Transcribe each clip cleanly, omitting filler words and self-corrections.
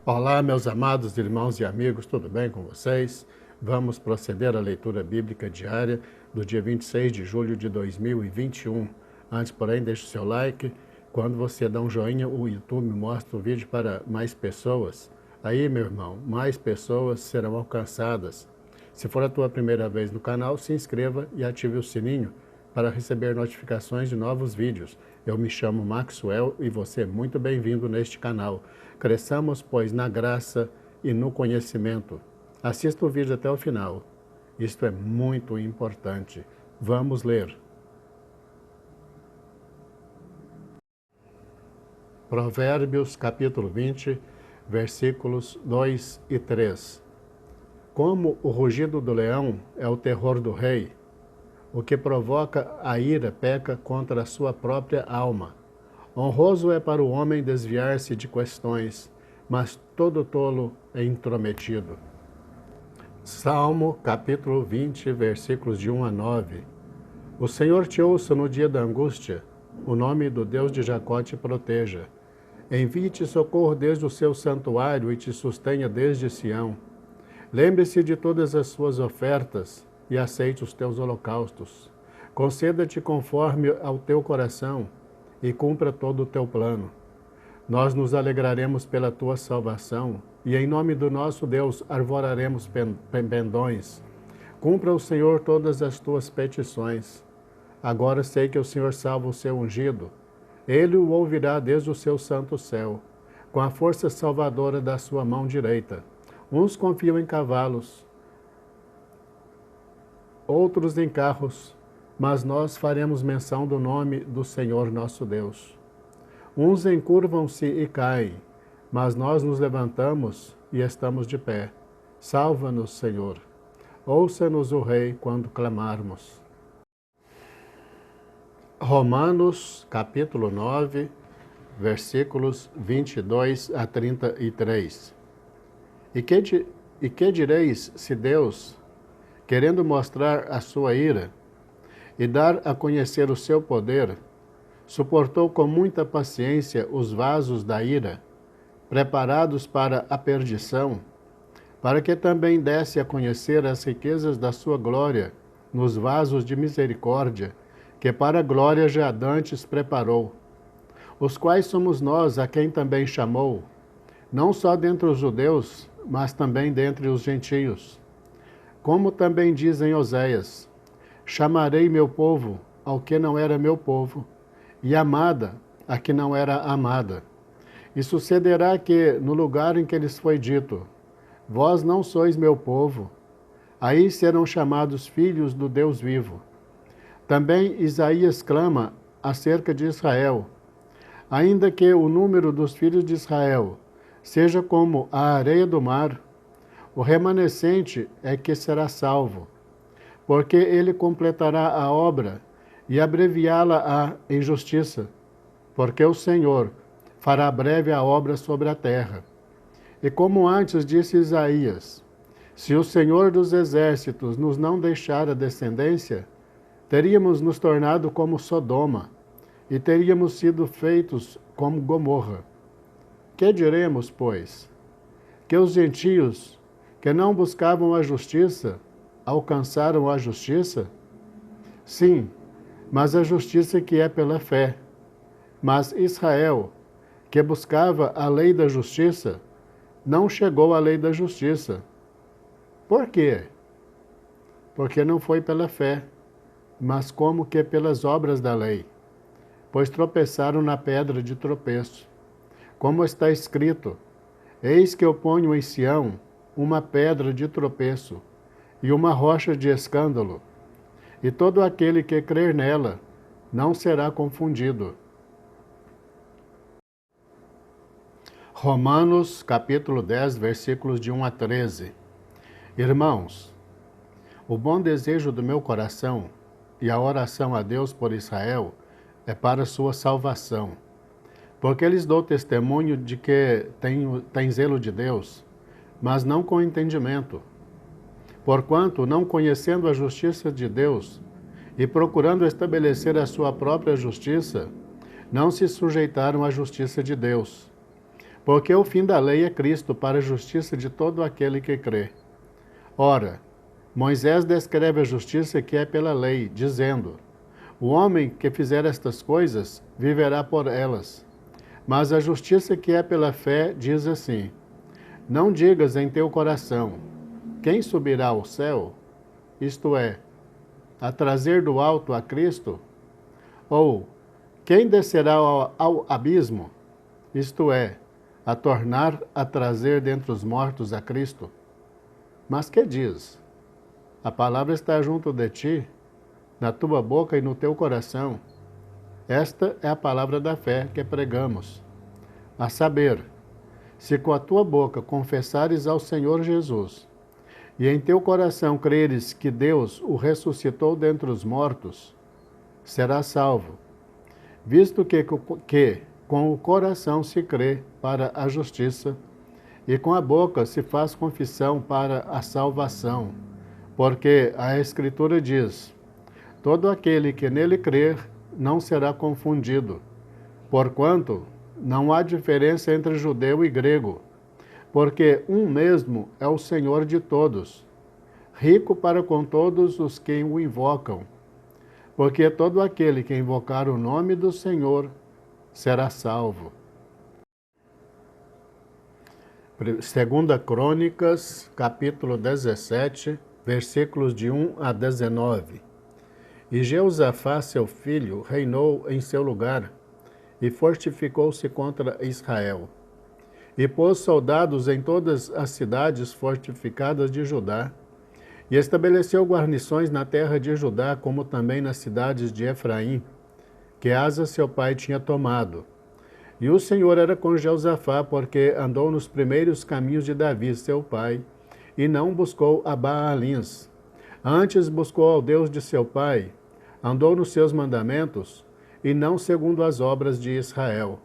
Olá, meus amados irmãos e amigos, tudo bem com vocês? Vamos proceder à leitura bíblica diária do dia 26 de julho de 2021. Antes, porém, deixe o seu like. Quando você dá um joinha, o YouTube mostra o vídeo para mais pessoas. Aí, meu irmão, mais pessoas serão alcançadas. Se for a tua primeira vez no canal, se inscreva e ative o sininho para receber notificações de novos vídeos. Eu me chamo Maxwell e você é muito bem-vindo neste canal. Cresçamos, pois, na graça e no conhecimento. Assista o vídeo até o final. Isto é muito importante. Vamos ler. Provérbios, capítulo 20, versículos 2 e 3. Como o rugido do leão é o terror do rei, o que provoca a ira peca contra a sua própria alma. Honroso é para o homem desviar-se de questões, mas todo tolo é intrometido. Salmo, capítulo 20, versículos de 1 a 9. O Senhor te ouça no dia da angústia, o nome do Deus de Jacó te proteja. Envie-te socorro desde o seu santuário e te sustenha desde Sião. Lembre-se de todas as suas ofertas e aceite os teus holocaustos. Conceda-te conforme ao teu coração e cumpra todo o teu plano. Nós nos alegraremos pela tua salvação e em nome do nosso Deus arvoraremos pendões. Cumpra o Senhor todas as tuas petições. Agora sei que o Senhor salva o seu ungido. Ele o ouvirá desde o seu santo céu, com a força salvadora da sua mão direita. Uns confiam em cavalos, outros em carros, mas nós faremos menção do nome do Senhor nosso Deus. Uns encurvam-se e caem, mas nós nos levantamos e estamos de pé. Salva-nos, Senhor. Ouça-nos o Rei quando clamarmos. Romanos, capítulo 9, versículos 22 a 33. E que direis se Deus, querendo mostrar a sua ira e dar a conhecer o seu poder, suportou com muita paciência os vasos da ira, preparados para a perdição, para que também desse a conhecer as riquezas da sua glória nos vasos de misericórdia, que para a glória já dantes preparou, os quais somos nós a quem também chamou, não só dentre os judeus, mas também dentre os gentios. Como também diz em Oséias, chamarei meu povo ao que não era meu povo, e amada a que não era amada. E sucederá que, no lugar em que lhes foi dito, vós não sois meu povo, aí serão chamados filhos do Deus vivo. Também Isaías clama acerca de Israel, ainda que o número dos filhos de Israel seja como a areia do mar, o remanescente é que será salvo, porque ele completará a obra e abreviá-la em justiça, porque o Senhor fará breve a obra sobre a terra. E como antes disse Isaías, se o Senhor dos exércitos nos não deixar a descendência, teríamos nos tornado como Sodoma, e teríamos sido feitos como Gomorra. Que diremos, pois? Que os gentios, que não buscavam a justiça, alcançaram a justiça? Sim, mas a justiça que é pela fé. Mas Israel, que buscava a lei da justiça, não chegou à lei da justiça. Por quê? Porque não foi pela fé, mas como que pelas obras da lei, pois tropeçaram na pedra de tropeço. Como está escrito, eis que eu ponho em Sião uma pedra de tropeço e uma rocha de escândalo, e todo aquele que crer nela não será confundido. Romanos, capítulo 10, versículos de 1 a 13. Irmãos, o bom desejo do meu coração e a oração a Deus por Israel é para sua salvação. Porque lhes dou testemunho de que tem zelo de Deus, mas não com entendimento. Porquanto, não conhecendo a justiça de Deus e procurando estabelecer a sua própria justiça, não se sujeitaram à justiça de Deus. Porque o fim da lei é Cristo para a justiça de todo aquele que crê. Ora, Moisés descreve a justiça que é pela lei, dizendo: o homem que fizer estas coisas viverá por elas. Mas a justiça que é pela fé diz assim: não digas em teu coração: quem subirá ao céu? Isto é, a trazer do alto a Cristo? Ou quem descerá ao abismo? Isto é, a tornar a trazer dentre os mortos a Cristo? Mas que diz? A palavra está junto de ti, na tua boca e no teu coração. Esta é a palavra da fé que pregamos. A saber, se com a tua boca confessares ao Senhor Jesus, e em teu coração creres que Deus o ressuscitou dentre os mortos, serás salvo, visto que com o coração se crê para a justiça, e com a boca se faz confissão para a salvação. Porque a Escritura diz: todo aquele que nele crer não será confundido, porquanto não há diferença entre judeu e grego, porque um mesmo é o Senhor de todos, rico para com todos os que o invocam. Porque todo aquele que invocar o nome do Senhor será salvo. 2 Crônicas, capítulo 17, versículos de 1 a 19. E Jeosafá, seu filho, reinou em seu lugar, e fortificou-se contra Israel. E pôs soldados em todas as cidades fortificadas de Judá, e estabeleceu guarnições na terra de Judá, como também nas cidades de Efraim, que Asa seu pai tinha tomado. E o Senhor era com Jeosafá, porque andou nos primeiros caminhos de Davi, seu pai, e não buscou a Baalins. Antes buscou ao Deus de seu pai, andou nos seus mandamentos, e não segundo as obras de Israel.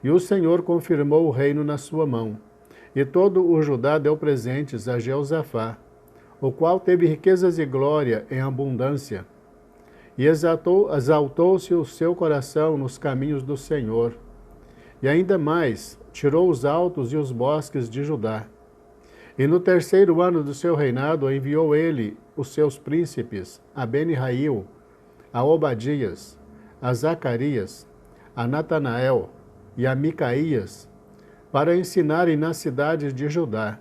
E o Senhor confirmou o reino na sua mão. E todo o Judá deu presentes a Jeosafá, o qual teve riquezas e glória em abundância. E exaltou-se o seu coração nos caminhos do Senhor. E ainda mais, tirou os altos e os bosques de Judá. E no terceiro ano do seu reinado enviou ele os seus príncipes a Beni-Rail, a Obadias, a Zacarias, a Natanael e a Micaías, para ensinarem nas cidades de Judá.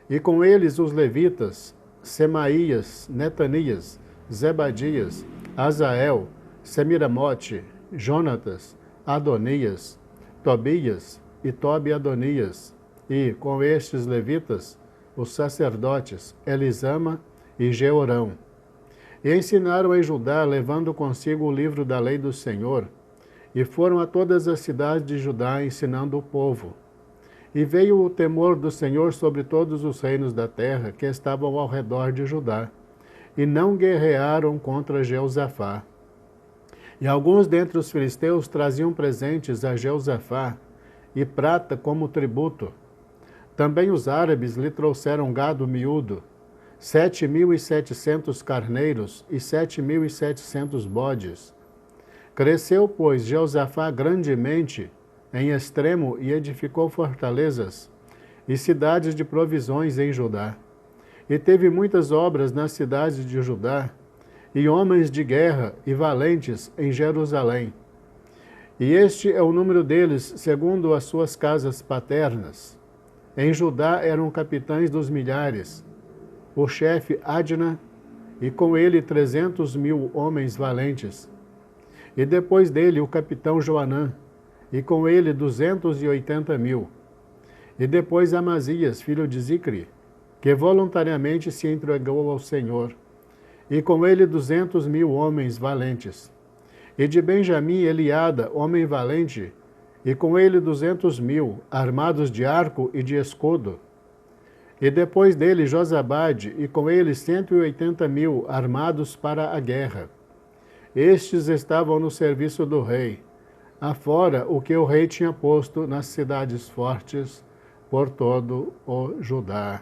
E com eles os levitas, Semaías, Netanias, Zebadias, Azael, Semiramote, Jonatas, Adonias, Tobias e Tobi-Adonias, e com estes levitas, os sacerdotes Elisama e Jeorão. E ensinaram em Judá, levando consigo o livro da lei do Senhor, e foram a todas as cidades de Judá ensinando o povo. E veio o temor do Senhor sobre todos os reinos da terra que estavam ao redor de Judá, e não guerrearam contra Jeosafá. E alguns dentre os filisteus traziam presentes a Jeosafá, e prata como tributo. Também os árabes lhe trouxeram gado miúdo, 7.700 carneiros e 7.700 bodes. Cresceu, pois, Jeosafá grandemente, em extremo, e edificou fortalezas e cidades de provisões em Judá. E teve muitas obras nas cidades de Judá, e homens de guerra e valentes em Jerusalém. E este é o número deles, segundo as suas casas paternas. Em Judá eram capitães dos milhares, o chefe Adna, e com ele 300.000 homens valentes. E depois dele o capitão Joanã, e com ele 280.000. E depois Amazias, filho de Zicri, que voluntariamente se entregou ao Senhor, e com ele 200.000 homens valentes. E de Benjamim Eliada, homem valente, e com ele 200.000, armados de arco e de escudo. E depois dele Josabade, e com ele 180.000, armados para a guerra. Estes estavam no serviço do rei, afora o que o rei tinha posto nas cidades fortes por todo o Judá.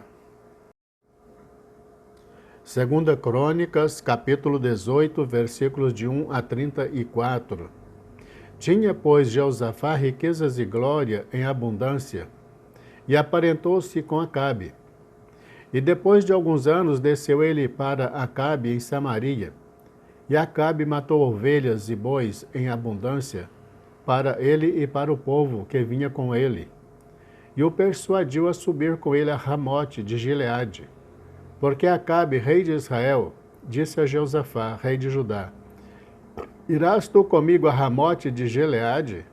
Segunda Crônicas, capítulo 18, versículos de 1 a 34. Tinha, pois, Jeosafá riquezas e glória em abundância, e aparentou-se com Acabe. E depois de alguns anos desceu ele para Acabe em Samaria, e Acabe matou ovelhas e bois em abundância, para ele e para o povo que vinha com ele, e o persuadiu a subir com ele a Ramote de Gileade. Porque Acabe, rei de Israel, disse a Jeosafá, rei de Judá: Irás tu comigo a Ramote de Gileade?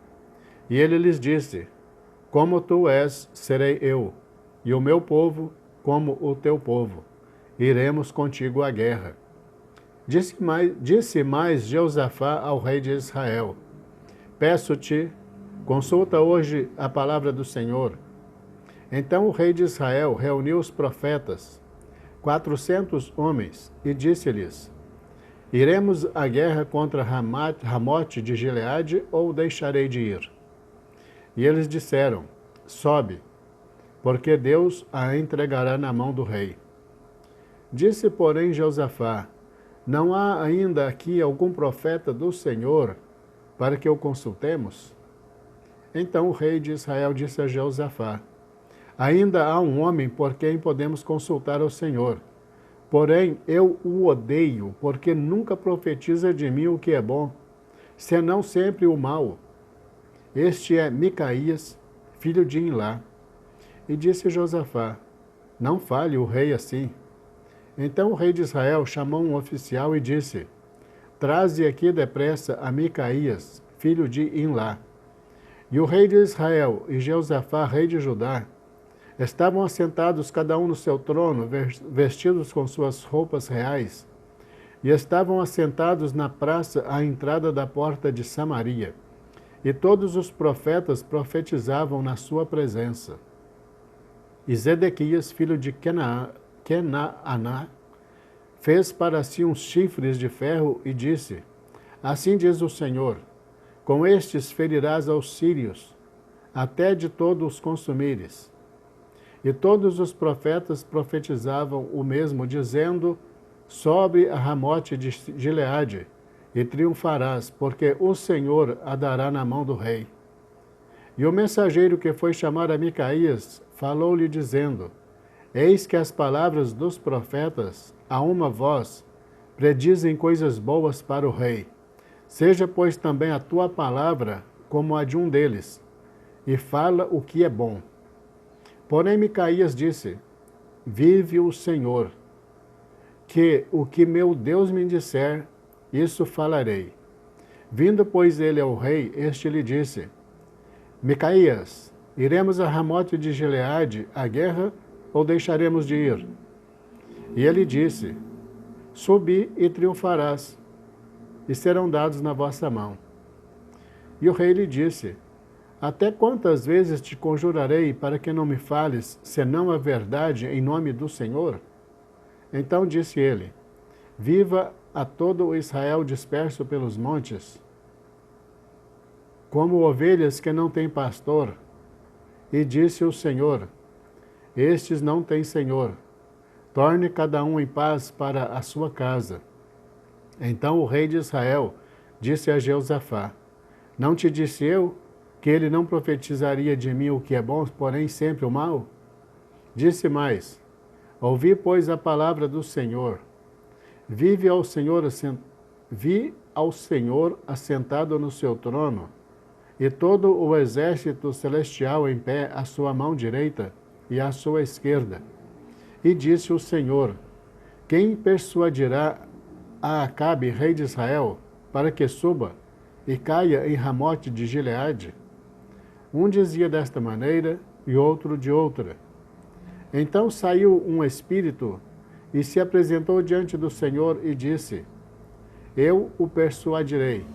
E ele lhes disse: Como tu és, serei eu, e o meu povo como o teu povo. Iremos contigo à guerra. Disse mais Jeosafá ao rei de Israel: Peço-te, consulta hoje a palavra do Senhor. Então o rei de Israel reuniu os profetas, 400 homens, e disse-lhes: Iremos à guerra contra Ramote de Gileade, ou deixarei de ir? E eles disseram: Sobe, porque Deus a entregará na mão do rei. Disse, porém, Jeosafá: Não há ainda aqui algum profeta do Senhor para que o consultemos? Então o rei de Israel disse a Jeosafá: Ainda há um homem por quem podemos consultar ao Senhor. Porém, eu o odeio, porque nunca profetiza de mim o que é bom, senão sempre o mal. Este é Micaías, filho de Imlá. E disse Josafá: Não fale o rei assim. Então o rei de Israel chamou um oficial e disse: Traze aqui depressa a Micaías, filho de Imlá. E o rei de Israel e Jeosafá, rei de Judá, estavam assentados cada um no seu trono, vestidos com suas roupas reais, e estavam assentados na praça à entrada da porta de Samaria. E todos os profetas profetizavam na sua presença. E Zedequias, filho de Kenaaná, fez para si uns chifres de ferro e disse: Assim diz o Senhor: Com estes ferirás aos sírios, até de todos os consumires. E todos os profetas profetizavam o mesmo, dizendo: Sobe a Ramote de Gileade, e triunfarás, porque o Senhor a dará na mão do rei. E o mensageiro que foi chamar a Micaías falou-lhe, dizendo: Eis que as palavras dos profetas, a uma voz, predizem coisas boas para o rei. Seja, pois, também a tua palavra como a de um deles, e fala o que é bom. Porém Micaías disse: Vive o Senhor, que o que meu Deus me disser, isso falarei. Vindo, pois, ele ao rei, este lhe disse: Micaías, iremos a Ramote de Gileade à guerra, ou deixaremos de ir? E ele disse: Subi e triunfarás, e serão dados na vossa mão. E o rei lhe disse: Até quantas vezes te conjurarei para que não me fales, senão a verdade em nome do Senhor? Então disse ele: Viva a todo o Israel disperso pelos montes, como ovelhas que não têm pastor. E disse o Senhor: Estes não têm senhor. Torne cada um em paz para a sua casa. Então o rei de Israel disse a Jeosafá: Não te disse eu que ele não profetizaria de mim o que é bom, porém sempre o mal? Disse mais: Ouvi, pois, a palavra do Senhor. Vi ao Senhor assentado no seu trono, e todo o exército celestial em pé à sua mão direita e à sua esquerda. E disse o Senhor: Quem persuadirá a Acabe, rei de Israel, para que suba e caia em Ramote de Gileade? Um dizia desta maneira e outro de outra. Então saiu um espírito e se apresentou diante do Senhor e disse: Eu o persuadirei.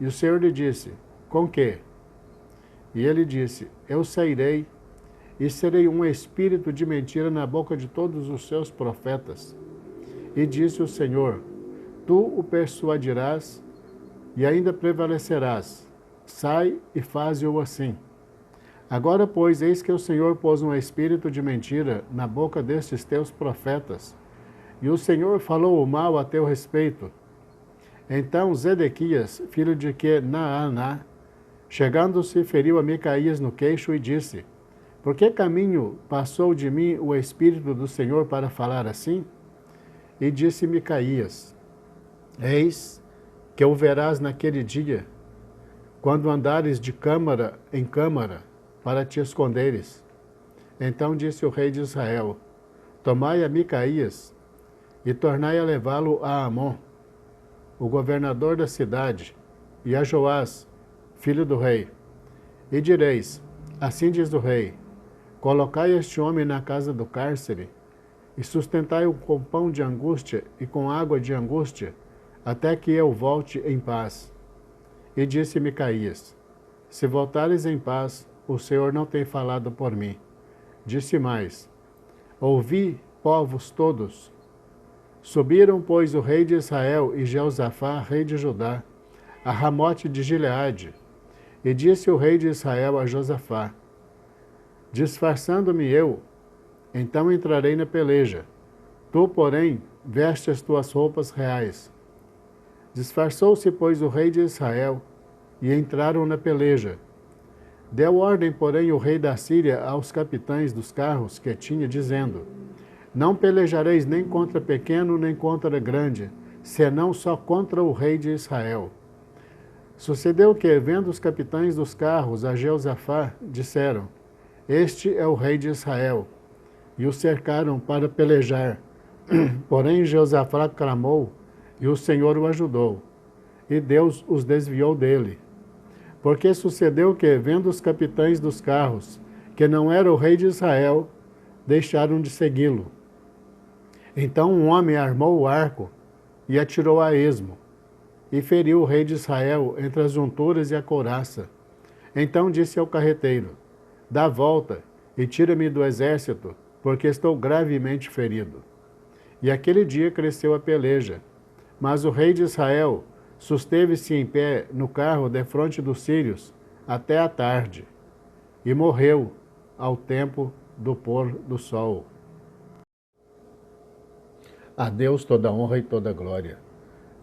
E o Senhor lhe disse: Com quê? E ele disse: Eu sairei e serei um espírito de mentira na boca de todos os seus profetas. E disse o Senhor: Tu o persuadirás e ainda prevalecerás. Sai e faze-o assim. Agora, pois, eis que o Senhor pôs um espírito de mentira na boca destes teus profetas, e o Senhor falou o mal a teu respeito. Então Zedequias, filho de Kenaaná, chegando-se, feriu a Micaías no queixo e disse: Por que caminho passou de mim o Espírito do Senhor para falar assim? E disse Micaías: Eis que o verás naquele dia, quando andares de câmara em câmara, para te esconderes. Então disse o rei de Israel: Tomai a Micaías e tornai a levá-lo a Amon, o governador da cidade, e a Joás, filho do rei. E direis: Assim diz o rei: Colocai este homem na casa do cárcere, e sustentai-o com pão de angústia e com água de angústia, até que eu volte em paz. E disse Micaías: Se voltares em paz, o Senhor não tem falado por mim. Disse mais: Ouvi, povos todos. Subiram, pois, o rei de Israel e Jeosafá, rei de Judá, a Ramote de Gileade. E disse o rei de Israel a Josafá: Disfarçando-me eu, então entrarei na peleja. Tu, porém, veste as tuas roupas reais. Disfarçou-se, pois, o rei de Israel, e entraram na peleja. Deu ordem, porém, o rei da Síria aos capitães dos carros que tinha, dizendo: Não pelejareis nem contra pequeno, nem contra grande, senão só contra o rei de Israel. Sucedeu que, vendo os capitães dos carros a Jeosafá, disseram: Este é o rei de Israel. E o cercaram para pelejar. Porém Jeosafá clamou, e o Senhor o ajudou, e Deus os desviou dele. Porque sucedeu que, vendo os capitães dos carros, que não era o rei de Israel, deixaram de segui-lo. Então um homem armou o arco e atirou a esmo, e feriu o rei de Israel entre as junturas e a couraça. Então disse ao carreteiro: Dá volta e tira-me do exército, porque estou gravemente ferido. E aquele dia cresceu a peleja. Mas o rei de Israel susteve-se em pé no carro defronte dos sírios até a tarde, e morreu ao tempo do pôr do sol. A Deus toda honra e toda glória.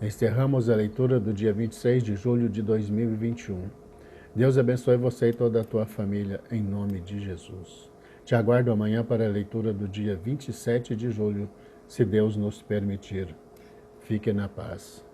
Encerramos a leitura do dia 26 de julho de 2021. Deus abençoe você e toda a tua família, em nome de Jesus. Te aguardo amanhã para a leitura do dia 27 de julho, se Deus nos permitir. Fique na paz.